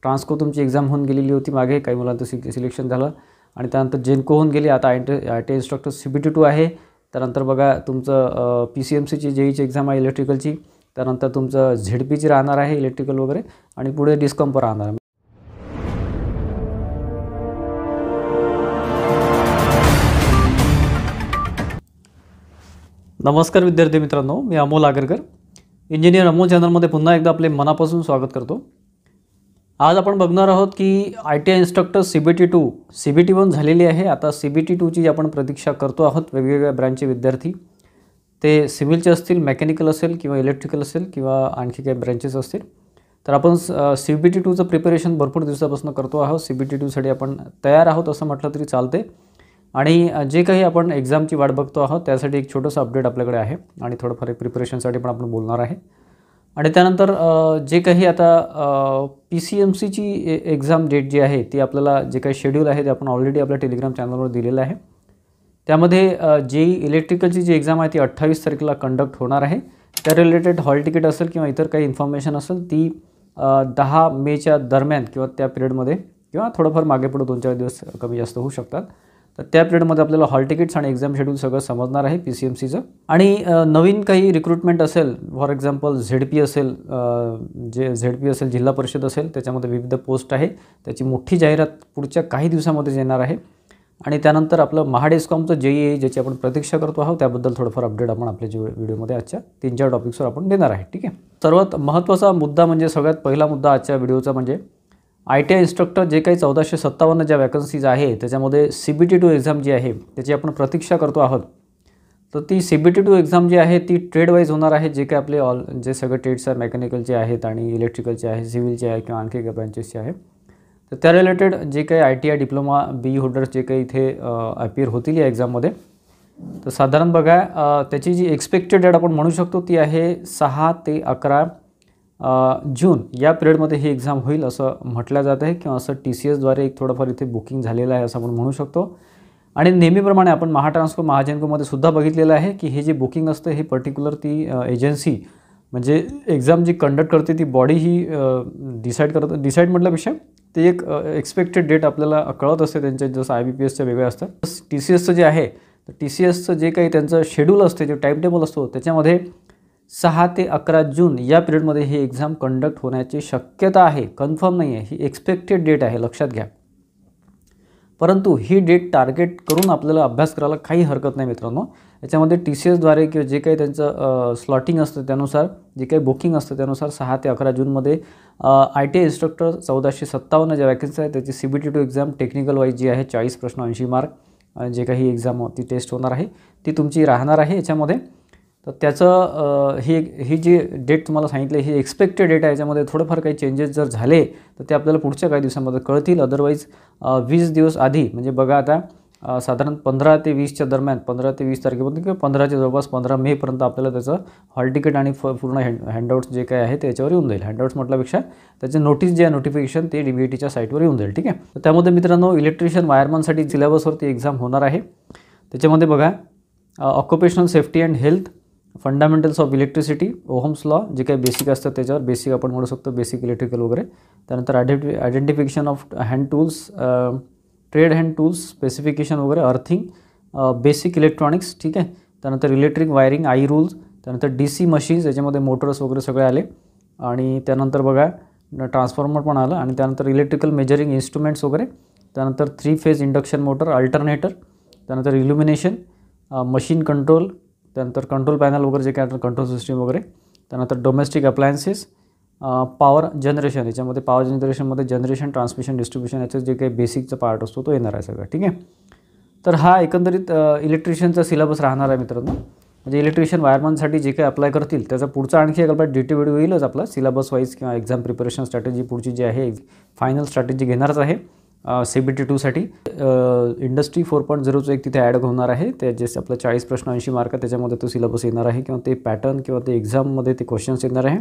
ट्रान्सको तुमची एक्झाम होऊन गेलेली होती मागे, काही मुलांचं सिलेक्शन झालं आणि त्यानंतर जेनको होऊन गेली. आता IIT इन्स्ट्रक्टर CBT2 आहे. त्यानंतर बघा तुमचं PCMCची JEEची एक्झाम आहे इलेक्ट्रिकलची. त्यानंतर तुमचं ZPची राहणार आहे इलेक्ट्रिकल वगैरे आणि पुढे डिस्कॉम राहणार आहे. नमस्कार विद्यार्थी मित्रांनो, मी अमोल आगरकर, इंजिनियर अमोल चॅनलमध्ये पुन्हा एकदा आपले मनापासून स्वागत करतो. आज आपण बघणार आहोत की ITI इन्स्ट्रक्टर CBT2 CBT1 झालेली आहे. आता CBT2ची आपण प्रतीक्षा करतो आहोत. वेगवेगळ्या ब्रँचचे विद्यार्थी, ते सिव्हिलचे असतील, मेकॅनिकल असेल किंवा इलेक्ट्रिकल असेल किंवा आणखी काही ब्रँचेस असतील. तर आपण CBT2चं प्रिपरेशन भरपूर दिवसापासून करतो आहोत. CBT2साठी आपण तयार आहोत असं म्हटलं तरी चालते. आणि जे काही आपण एक्झामची वाट बघतो आहोत त्यासाठी एक छोटंसं अपडेट आपल्याकडे आहे आणि थोडंफार प्रिपरेशनसाठी पण आपण बोलणार आहे. आणि त्यानंतर जे काही आता PCMCची एक्झाम डेट जी आहे ती आपल्याला जे काही शेड्यूल आहे ते आपण ऑलरेडी आपल्या टेलिग्राम चॅनलवर दिलेलं आहे. त्यामध्ये JEE इलेक्ट्रिकलची जी एक्झाम आहे ती 28 तारखेला कंडक्ट होणार आहे. त्या रिलेटेड हॉल तिकीट असेल किंवा इतर काही इन्फॉर्मेशन असेल ती 10 मेच्या दरम्यान किंवा त्या पिरियडमध्ये किंवा थोडंफार मागे पुढे 2-4 दिवस कमी जास्त होऊ शकतात. तर त्या पिरियडमध्ये आपल्याला हॉल तिकीट्स आणि एक्झाम शेड्यूल सगळं समजणार आहे PCMCचं. आणि नवीन काही रिक्रुटमेंट असेल, फॉर एक्झाम्पल ZP असेल, ZP असेल, जिल्हा परिषद असेल, त्याच्यामध्ये विविध पोस्ट आहे. त्याची मोठी जाहिरात पुढच्या काही दिवसामध्ये येणार आहे. आणि त्यानंतर आपलं महाडेस्कॉमचं JEE ज्याची आपण प्रतीक्षा करतो आहोत त्याबद्दल थोडंफार अपडेट आपण आपल्या व्हिडिओमध्ये आजच्या 3-4 टॉपिक्सवर आपण देणार आहे. ठीक आहे. सर्वात महत्त्वाचा मुद्दा म्हणजे सगळ्यात पहिला मुद्दा आजच्या व्हिडिओचा म्हणजे ITI इन्स्ट्रक्टर जे काही 1457 ज्या वॅकन्सीज आहे त्याच्यामध्ये CBT2 एक्झाम जी आहे त्याची आपण प्रतीक्षा करतो आहोत. तर ती CBT2 एक्झाम जी आहे ती ट्रेड वाईज होणार आहे. जे काही आपले जे सगळे ट्रेड्स आहे, मेकॅनिकलचे आहेत आणि इलेक्ट्रिकलचे आहे, सिव्हिलचे आहे किंवा आणखी काही ब्रँचेसचे आहे, तर त्या रिलेटेड जे काही ITI डिप्लोमा BE होल्डर्स जे काही इथे अपियर होतील या एक्झाममध्ये, तर साधारण बघा त्याची जी एक्सपेक्टेड डेट आपण म्हणू शकतो ती आहे 6 ते 11 जून या पिरियडमध्ये ही एक्झाम होईल असं म्हटलं जात आहे किंवा असं TCSद्वारे एक थोडंफार इथे बुकिंग झालेलं आहे असं आपण म्हणू शकतो. आणि नेहमीप्रमाणे आपण महाट्रान्सको महाजेनकोमध्ये सुद्धा बघितलेलं आहे की हे जे बुकिंग असतं हे पर्टिक्युलर ती एजन्सी म्हणजे एक्झाम जी कंडक्ट करते ती बॉडी ही डिसाईड म्हटल्यापेक्षा ते एक एक्सपेक्टेड डेट आपल्याला कळत असते त्यांच्या, जसं IBPSच्या वेगळ्या असतात. TCSचं जे आहे तर TCSचं जे काही त्यांचं शेड्यूल असते, जे टाईम टेबल असतो त्याच्यामध्ये 6 ते 11 जून या पिरियडमध्ये ही एक्झाम कंडक्ट होण्याची शक्यता आहे. कन्फर्म नाही आहे, ही एक्सपेक्टेड डेट आहे, लक्षात घ्या. परंतु ही डेट टार्गेट करून आपल्याला अभ्यास करायला काही हरकत नाही मित्रांनो. याच्यामध्ये TCSद्वारे किंवा जे काही त्यांचं स्लॉटिंग असतं त्यानुसार, जे काही बुकिंग असतं त्यानुसार 6 ते 11 जूनमध्ये ITI इन्स्ट्रक्टर 1457 ज्या वॅकन्सी आहे त्याची CBT2 एक्झाम टेक्निकल वाईज जी आहे 40 प्रश्न 80 मार्क जे काही एक्झाम ती टेस्ट होणार आहे ती तुमची राहणार आहे याच्यामध्ये. तर त्याचं ही जी डेट तुम्हाला सांगितली ही एक्सपेक्टेड डेट आहे. याच्यामध्ये थोडंफार काही चेंजेस जर झाले तर ते आपल्याला पुढच्या काही दिवसांमध्ये कळतील. अदरवाईज 20 दिवस आधी म्हणजे बघा आता साधारण 15 ते 20च्या दरम्यान, 15 ते 20 तारखेपर्यंत किंवा 15च्या जवळपास 15 मेपर्यंत आपल्याला त्याचं हॉल तिकीट आणि पूर्ण हँडआउट्स जे काय आहे त्याच्यावर येऊन जाईल. हँडआउट्स म्हटल्यापेक्षा त्याचे नोटीस जे आहे नोटिफिकेशन ते DBTच्या साईटवर येऊन जाईल. ठीक आहे. तर त्यामध्ये मित्रांनो इलेक्ट्रिशियन वायरमनसाठी सिलेबसवरती एक्झाम होणार आहे. त्याच्यामध्ये बघा occupational safety and health, fundamentals of electricity, ohm's law जे काही बेसिक असतात त्याच्यावर, बेसिक आपण म्हणू शकतो बेसिक इलेक्ट्रिकल वगैरे. त्यानंतर identification of hand tools, trade hand tools specification वगैरे, अर्थिंग, बेसिक इलेक्ट्रॉनिक्स. ठीक आहे. त्यानंतर इलेक्ट्रिक वायरिंग, आई रूल्स, त्यानंतर DC मशीन्स याच्यामध्ये मोटर्स वगैरे सगळे आले. आणि त्यानंतर बघा ट्रान्सफॉर्मर पण आलं. आणि त्यानंतर इलेक्ट्रिकल मेजरिंग इन्स्ट्रुमेंट्स वगैरे. त्यानंतर 3 फेज इंडक्शन मोटर, अल्टरनेटर. त्यानंतर इल्युमिनेशन, मशीन कंट्रोल, त्यानंतर कंट्रोल पॅनल वगैरे जे काय कंट्रोल सिस्टीम वगैरे. त्यानंतर डोमेस्टिक अप्लायन्सेस, पॉवर जनरेशन, याच्यामध्ये पॉवर जनरेशनमध्ये जनरेशन, ट्रान्समिशन, डिस्ट्रीब्युशन याचं जे काही बेसिकचा पार्ट असतो तो येणार आहे सगळं. ठीक आहे. तर हा एकंदरीत इलेक्ट्रिशियनचा सिलेबस राहणार आहे मित्रांनो. म्हणजे इलेक्ट्रिशियन वायरमनसाठी जे काही अप्लाय करतील त्याचा पुढचा आणखी एक आपला डिटेल व्हिडिओ येईलच आपला सिलेबस वाईज किंवा एक्झाम प्रिपरेशन स्ट्रॅटेजी पुढची जी आहे फायनल स्ट्रॅटेजी घेणारच आहे CBT2साठी. इंडस्ट्री 4.0चं एक तिथे ॲड होणार आहे. ते जे आपलं 40 प्रश्न 80 मार्क त्याच्यामध्ये तो सिलेबस येणार आहे किंवा ते पॅटर्न किंवा ते एक्झाममध्ये ते क्वेश्चन्स येणार आहे.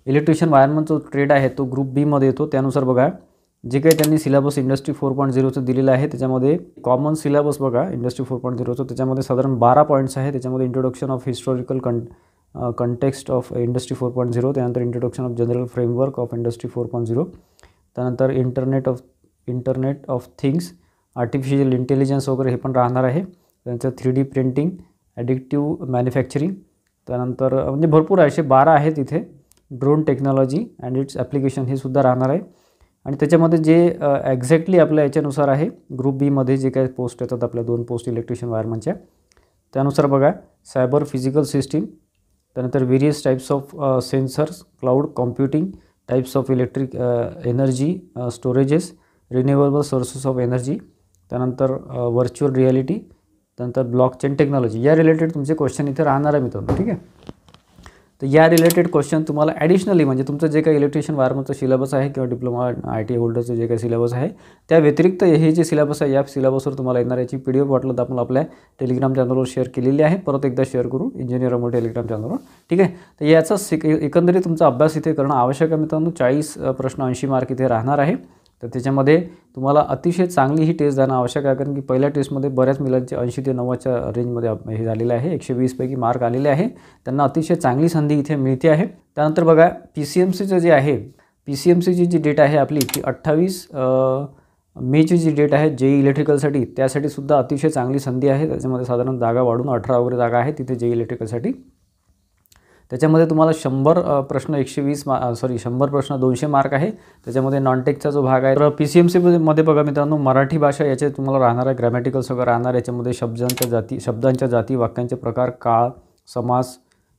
इलेक्ट्रिशियन वायरमनचा ट्रेड आहे तो ग्रुप B मध्ये येतो. त्यानुसार बघा जे काही त्यांनी सिलेबस इंडस्ट्री 4.0चं दिलेलं आहे त्याच्यामध्ये कॉमन सिलेबस बघा इंडस्ट्री 4.0चं त्याच्यामध्ये साधारण 12 पॉईंट्स आहे. त्याच्यामध्ये introduction of historical context of industry 4.0, त्यानंतर introduction of general framework of industry 4.0, त्यानंतर internet of things, artificial intelligence वगैरे हे पण राहणार आहे. त्यानंतर 3D प्रिंटिंग, ॲडिक्टिव्ह मॅन्युफॅक्चरिंग, त्यानंतर म्हणजे भरपूर आहे, असे 12 आहेत इथे. Drone technology and it's application हे सुद्धा राहणार आहे. आणि त्याच्यामध्ये जे एक्झॅक्टली आपल्या याच्यानुसार आहे, ग्रुप बीमध्ये जे काही पोस्ट येतात आपल्या 2 पोस्ट इलेक्ट्रिशियन वायरमनच्या, त्यानुसार बघा सायबर फिजिकल सिस्टीम, त्यानंतर various types of sensors, cloud computing, types of electric energy storages, renewable sources of energy, त्यानंतर व्हर्च्युअल रियालिटी, त्यानंतर ब्लॉकचेन टेक्नॉलॉजी, या रिलेटेड तुमचे क्वेश्चन इथे राहणार आहे मित्रांनो. ठीक आहे. तर या रिलेटेड क्वेश्चन तुम्हाला ॲडिशनली म्हणजे तुमचं जे काही इलेक्ट्रिशियन वायरमनचं सिलेबस आहे किंवा डिप्लोमा ITI होल्डरचं जे काही सिलेबस आहे त्या व्यतिरिक्त हे जे सिलेबस आहे या सिलेबसवर तुम्हाला येणार याची PDF वाटलं तर आपण आपल्या टेलिग्राम चॅनलवर शेअर केलेली आहे. परत एकदा शेअर करू इंजिनियर अमोल टेलिग्राम चॅनलवर. ठीक आहे. तर याचा एकंदरीत तुमचा अभ्यास इथे करणं आवश्यक आहे मित्रांनो. 40 प्रश्न 80 मार्क इथे राहणार आहे. तर त्याच्यामध्ये तुम्हाला अतिशय चांगली ही टेस्ट देणं आवश्यक आहे, कारण की पहिल्या टेस्टमध्ये बऱ्याच मुलांचे 80 ते 90च्या रेंजमध्ये हे झालेले आहे. 120 पैकी मार्क आलेले आहे. त्यांना अतिशय चांगली संधी इथे मिळते आहे. त्यानंतर बघा PCMCचं जे आहे, PCMCची जी डेट आहे आपली ती 28 मेची जी डेट आहे JEE इलेक्ट्रिकलसाठी, त्यासाठी सुद्धा अतिशय चांगली संधी आहे. त्याच्यामध्ये साधारण जागा वाढून 18 वगैरे जागा आहे तिथे JEE इलेक्ट्रिकलसाठी. त्याच्यामध्ये तुम्हाला 100 प्रश्न 100 प्रश्न 200 मार्क आहे. त्याच्यामध्ये नॉनटेकचा जो भाग आहे तर PCMCमध्ये बघा मित्रांनो मराठी भाषा याचे तुम्हाला राहणार आहे, ग्रॅमॅटिकल सगळं राहणार. याच्यामध्ये शब्दांच्या जाती, वाक्यांचे प्रकार, काळ, समास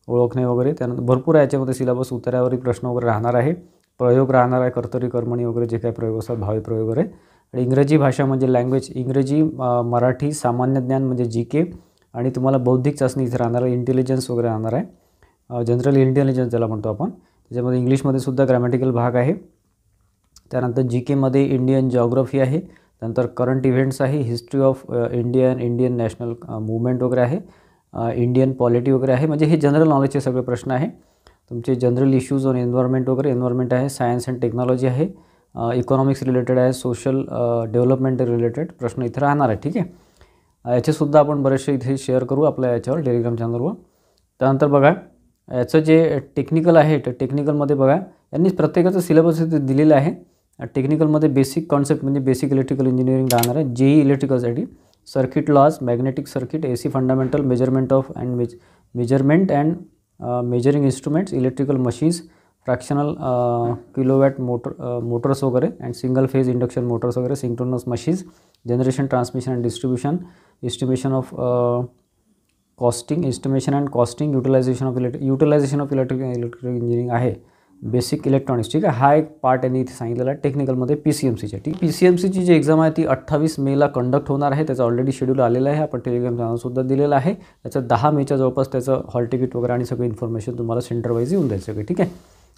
ओळखणे वगैरे, त्यानंतर भरपूर आहे याच्यामध्ये सिलेबस. उत्तरावरील प्रश्न वगैरे राहणार आहे, प्रयोग राहणार आहे, कर्तरी कर्मणी वगैरे जे काही प्रयोग असतात, भावी प्रयोग वगैरे. आणि इंग्रजी भाषा म्हणजे लँग्वेज, इंग्रजी, मराठी, सामान्य ज्ञान म्हणजे GK, आणि तुम्हाला बौद्धिक चाचणी इथे राहणार आहे, इंटेलिजन्स वगैरे राहणार आहे, जनरल इंटेलिजन्स ज्याला म्हणतो आपण. त्याच्यामध्ये इंग्लिशमध्ये सुद्धा ग्रॅमॅटिकल भाग आहे. त्यानंतर GKमध्ये इंडियन जिओग्राफी आहे, त्यानंतर करंट इव्हेंट्स आहे, history of Indian national movement वगैरे आहे, इंडियन पॉलिटी वगैरे आहे. म्हणजे हे जनरल नॉलेजचे सगळे प्रश्न आहे. तुमचे जनरल इश्यूज ऑन एन्व्हायरमेंट वगैरे, एन्व्हायरमेंट आहे, सायन्स अँड टेक्नॉलॉजी आहे, इकॉनॉमिक्स रिलेटेड आहे, सोशल डेव्हलपमेंट रिलेटेड प्रश्न इथे राहणार आहे. ठीक आहे. याचेसुद्धा आपण बरेचसे इथे शेअर करू आपल्या याच्यावर टेलिग्राम चॅनलवर. त्यानंतर बघा याचं जे टेक्निकल आहे, तर टेक्निकलमध्ये बघा यांनी प्रत्येकाचं सिलेबस इथे दिलेलं आहे. टेक्निकलमध्ये बेसिक कॉन्सेप्ट म्हणजे बेसिक इलेक्ट्रिकल इंजिनिअरिंग राहणार आहे. JEE इलेक्ट्रिकलसाठी circuit laws, magnetic circuit, AC fundamental, measurement and measuring instruments, electrical machines, fractional kilowatt motors वगैरे, and single phase induction motors वगैरे, synchronous machines, generation, transmission and distribution, estimation of costing, estimation and costing, utilisation of electrical engineering आहे, basic electronics. ठीक आहे. हा एक part यांनी इथे सांगितलेला आहे टेक्निकलमध्ये PCMCच्या. ठीक. PCMCची जी एक्झाम आहे ती 28 मेला कंडक्ट होणार आहे. त्याचं ऑलरेडी शेड्यूल आलेलं आहे, आपण टेलिग्राम चॅनलसुद्धा दिलेलं आहे. त्याचं 10 मेच्या जवळपास त्याचं हॉल तिकीट वगैरे आणि सगळी इन्फॉर्मेशन तुम्हाला सेंटर वाईज येऊन जाईल सगळे. ठीक आहे.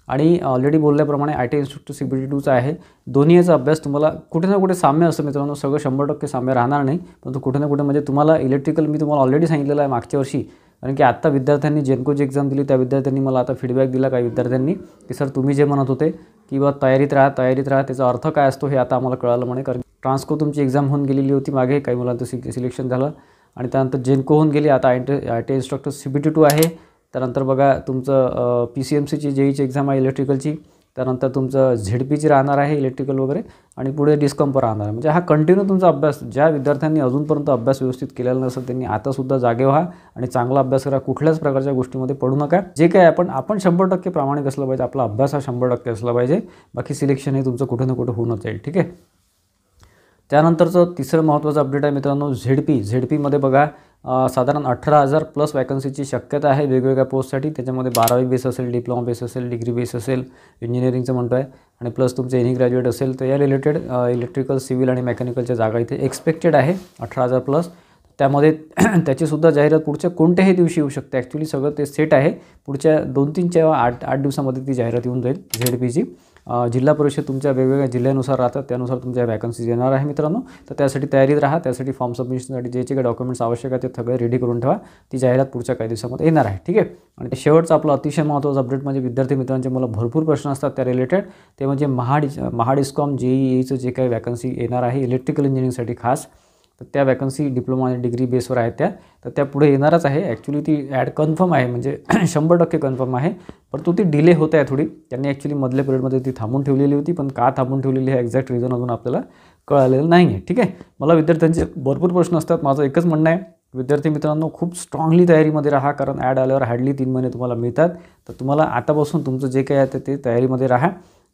आणि ऑलरेडी बोलल्याप्रमाणे ITI इन्स्टिट्यूट CBT2चा आहे. दोन्ही याचा अभ्यास तुम्हाला कुठे ना कुठे साम्य असतं मित्रांनो. सगळं 100% साम्य राहणार नाही, परंतु कुठे ना कुठे म्हणजे तुम्हाला इलेक्ट्रिकल मी तुम्हाला ऑलरेडी सांगितलेलं आहे मागच्या वर्षी, कारण की आत्ता विद्यार्थ्यांनी जेनकोची एक्झाम दिली त्या विद्यार्थ्यांनी मला आता फीडबॅक दिला काही विद्यार्थ्यांनी की सर तुम्ही जे म्हणत होते की बा तयारीत राहा त्याचा अर्थ काय असतो हे आता आम्हाला कळालं म्हणे. कारण ट्रान्सको तुमची एक्झाम होऊन गेलेली होती मागे, काही मुलांचं सिलेक्शन झालं, आणि त्यानंतर जेनको होऊन गेली. आता ITI इन्स्ट्रक्टर CBT2 आहे. त्यानंतर बघा तुमचं PCMCची JEEची एक्झाम आहे इलेक्ट्रिकलची. त्यानंतर तुमचं ZPची राहणार आहे इलेक्ट्रिकल वगैरे, आणि पुढे डिस्कम्प राहणार आहे. म्हणजे हा कंटिन्यू तुमचा अभ्यास, ज्या विद्यार्थ्यांनी अजूनपर्यंत अभ्यास व्यवस्थित केलेला नसेल त्यांनी आतासुद्धा जागे व्हा आणि चांगला अभ्यास करा. कुठल्याच प्रकारच्या गोष्टीमध्ये पडू नका. जे काय आपण 100% प्रामाणिक असलं पाहिजे, आपला अभ्यास हा 100% असला पाहिजे. बाकी सिलेक्शन हे तुमचं कुठे ना कुठे होऊनच जाईल. ठीक आहे. त्यानंतरचं तिसरं महत्त्वाचं अपडेट आहे मित्रांनो ZPमध्ये बघा साधारण 18,000 प्लस वॅकन्सीची शक्यता आहे वेगवेगळ्या पोस्टसाठी. त्याच्यामध्ये 12वी बेस असेल, डिप्लोमा बेस असेल, डिग्री बेस असेल, इंजिनिअरिंगचं म्हणतो आहे, आणि प्लस तुमचं एनी ग्रॅज्युएट असेल. तर या रिलेटेड इलेक्ट्रिकल, सिव्हिल आणि मेकॅनिकलच्या जागा इथे एक्सपेक्टेड आहे 18,000 प्लस. त्यामध्ये त्याचीसुद्धा जाहिरात पुढच्या कोणत्याही दिवशी येऊ शकते. ॲक्च्युली सगळं ते सेट आहे. पुढच्या 2-3 किंवा 8 दिवसामध्ये ती जाहिरात येऊन जाईल ZPची. जिल्हा परिषद तुमच्या वेगवेगळ्या जिल्ह्यानुसार राहतात, त्यानुसार तुमच्या वॅकन्सीज येणार आहे मित्रांनो. तर त्यासाठी तयारीत राहा. त्यासाठी फॉर्म सबमिशनसाठी जे काही डॉक्युमेंट्स आवश्यक आहे ते सगळे रेडी करून ठेवा. ती जाहिरात पुढच्या काही दिवसामध्ये येणार आहे. ठीक आहे. आणि शेवटचा आपला अतिशय महत्त्वाचा अपडेट म्हणजे विद्यार्थी मित्रांचे मला भरपूर प्रश्न असतात त्या रिलेटेड, ते म्हणजे महाडिस्कॉम JEEचं जे काही वॅकन्सी येणार आहे इलेक्ट्रिकल इंजिनिअरिंगसाठी खास, तर त्या वॅकन्सी डिप्लोमा आणि डिग्री बेसवर आहेत तर त्या पुढे येणारच आहे. ॲक्च्युली ती ॲड कन्फर्म आहे, म्हणजे 100% कन्फर्म आहे, परंतु ती डिले होत आहे थोडी. त्यांनी ॲक्च्युली मधल्या पिरियडमध्ये ती थांबून ठेवलेली होती, पण का थांबून ठेवलेली आहे एक्झॅक्ट रिझन अजून आपल्याला कळालेलं नाही आहे. ठीक आहे. मला विद्यार्थ्यांचे भरपूर प्रश्न असतात. माझं एकच म्हणणं आहे, विद्यार्थी मित्रांनो खूप स्ट्रॉंगली तयारीमध्ये राहा, कारण ॲड आल्यावर हार्डली 3 महिने तुम्हाला मिळतात. तर तुम्हाला आतापासून तुमचं जे काही आहे ते तयारीमध्ये राहा,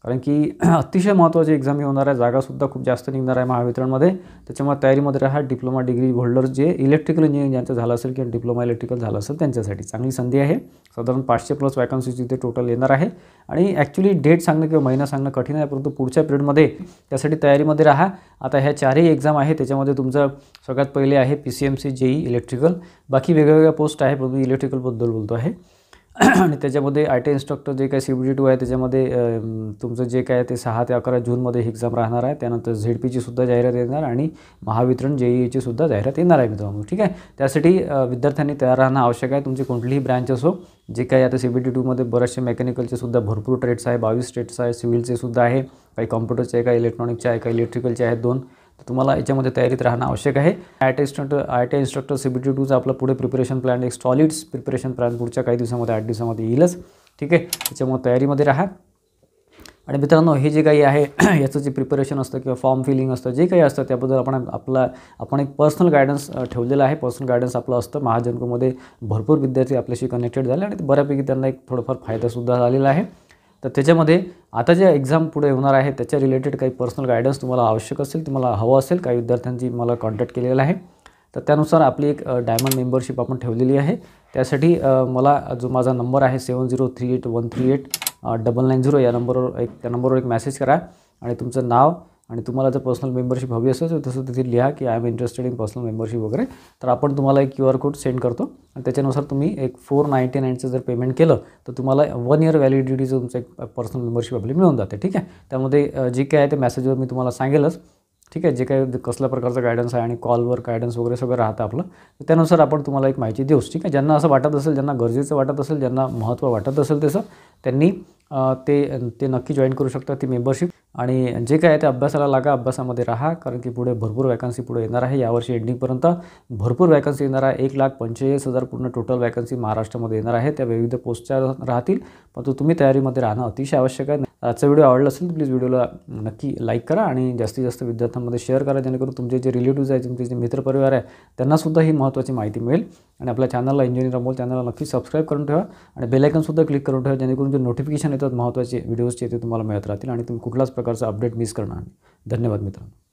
कारण की अतिशय महत्त्वाची एक्झाम होणार आहे. जागासुद्धा खूप जास्त निघणार आहे महावितरणमध्ये. त्याच्यामुळे तयारीमध्ये राहा. डिप्लोमा डिग्री होल्डर जे इलेक्ट्रिकल इंजिनिअरिंग ज्यांचं झालं असेल किंवा डिप्लोमा इलेक्ट्रिकल झालं असेल त्यांच्यासाठी चांगली संधी आहे. साधारण 500+ वॅकन्सीज इथे टोटल येणार आहे. आणि ॲक्च्युली डेट सांगणं किंवा महिना सांगणं कठीण आहे, परंतु पुढच्या पिरियडमध्ये त्यासाठी तयारीमध्ये राहा. आता ह्या 4ही एक्झाम आहे, त्याच्यामध्ये तुमचं सगळ्यात पहिले आहे PCMC JEE इलेक्ट्रिकल. बाकी वेगवेगळ्या पोस्ट आहे, परंतु इलेक्ट्रिकलबद्दल बोलतो आहे. आणि त्याच्यामध्ये ITI इन्स्ट्रक्टर जे काही CBT2 आहे त्याच्यामध्ये तुमचं जे काय ते 6 ते 11 जूनमध्ये ही एक्झाम राहणार आहे. त्यानंतर ZPची सुद्धा जाहिरात येणार आणि महावितरण JEEची सुद्धा जाहिरात येणार आहे मित्रांनो. ठीक आहे. त्यासाठी विद्यार्थ्यांनी तयार राहणं आवश्यक आहे. तुमची कोणतीही ब्रँच असो, जे काही आता CBT2मध्ये बरेचसे मेकॅनिकलचे सुद्धा भरपूर ट्रेड्स आहे, 22 ट्रेड्स आहे, सिव्हिलचे सुद्धा आहे, काही कॉम्प्युटरचे आहे, काही इलेक्ट्रॉनिकचे आहे, काही इलेक्ट्रिकलचे आहेत 2. तर तुम्हाला याच्यामध्ये तयारीत राहणं आवश्यक आहे. ITI इन्स्ट्रक्टर CBT2चा आपला पुढे प्रिपरेशन प्लॅन, एक सॉलिड्स प्रिपरेशन प्लॅन पुढच्या काही दिवसामध्ये 8 दिवसामध्ये येईलच. ठीक आहे. त्याच्यामुळे तयारीमध्ये राहा. आणि मित्रांनो, हे जे काही आहे याचं जे प्रिपरेशन असतं किंवा फॉर्म फिलिंग असतं, जे काही असतं त्याबद्दल आपण एक पर्सनल गायडन्स ठेवलेला आहे. पर्सनल गायडन्स आपलं असतं. महाजनकोमध्ये भरपूर विद्यार्थी आपल्याशी कनेक्टेड झाले आणि बऱ्यापैकी त्यांना एक थोडंफार फायदासुद्धा झालेला आहे. तर त्याच्यामध्ये आता जे एक्झाम पुढे होणार आहे त्याच्या रिलेटेड काही पर्सनल गायडन्स तुम्हाला आवश्यक असेल, तुम्हाला हवं असेल, काही विद्यार्थ्यांची मला कॉन्टॅक्ट केलेला आहे. तर त्यानुसार आपली एक डायमंड मेंबरशिप आपण ठेवलेली आहे. त्यासाठी मला जो माझा नंबर आहे 7038138990 या नंबरवर एक मेसेज करा आणि तुमचं नाव आणि तुम्हाला जर पर्सनल मेंबरशिप हवी असेल तर तसं तिथे लिहा की I am interested in personal membership वगैरे. तर आपण तुम्हाला एक QR कोड सेंड करतो आणि त्याच्यानुसार तुम्ही एक 499चं जर पेमेंट केलं तर तुम्हाला 1 इयर व्हॅलिडिटीचं तुमचं एक पर्सनल मेंबरशिप आपली मिळून जाते. ठीक आहे. त्यामध्ये जे काय आहे ते मेसेजवर मी तुम्हाला सांगेलच. ठीक आहे. जे काही कसल्या प्रकारचं गायडन्स आहे आणि कॉलवर गायडन्स वगैरे सगळं राहतं आपलं, त्यानुसार आपण तुम्हाला एक माहिती देऊच. ठीक आहे. ज्यांना असं वाटत असेल, ज्यांना गरजेचं वाटत असेल, ज्यांना महत्त्व वाटत असेल तसं, त्यांनी ते नक्की जॉईन करू शकतात ती मेंबरशिप. आणि जे काय आहे ते अभ्यासाला लागा, अभ्यासामध्ये राहा, कारण की पुढे भरपूर वॅकन्सी पुढे येणार आहे. यावर्षी एंडिंगपर्यंत भरपूर वॅकन्सी येणार आहे. 1,45,000 पूर्ण टोटल वॅकन्सी महाराष्ट्रामध्ये येणार आहे. त्या विविध पोस्टच्या राहतील, परंतु तुम्ही तयारीमध्ये राहणं अतिशय आवश्यक आहे. आजचा व्हिडिओ आवडला असेल तर प्लीज व्हिडिओला नक्की लाईक करा आणि जास्तीत जास्त विद्यार्थ्यांमध्ये शेअर करा, जेणेकरून तुमचे जे रिलेटिव्ज आहेत, तुमचे जे मित्रपरिवार आहे त्यांनासुद्धा ही महत्त्वाची माहिती मिळेल. आणि आपल्या चॅनलला इंजिनिअर अमोल चॅनलला नक्की सबस्क्राईब करून ठेवा आणि बेल आयकॉनसुद्धा क्लिक करून ठेवा, जेणेकरून जे नोटिफिकेशन येतात महत्त्वाचे व्हिडिओजचे ते तुम्हाला मिळत राहतील आणि तुम्ही कुठलाच प्रकारचा अपडेट मिस करणार नाही. धन्यवाद मित्रांनो.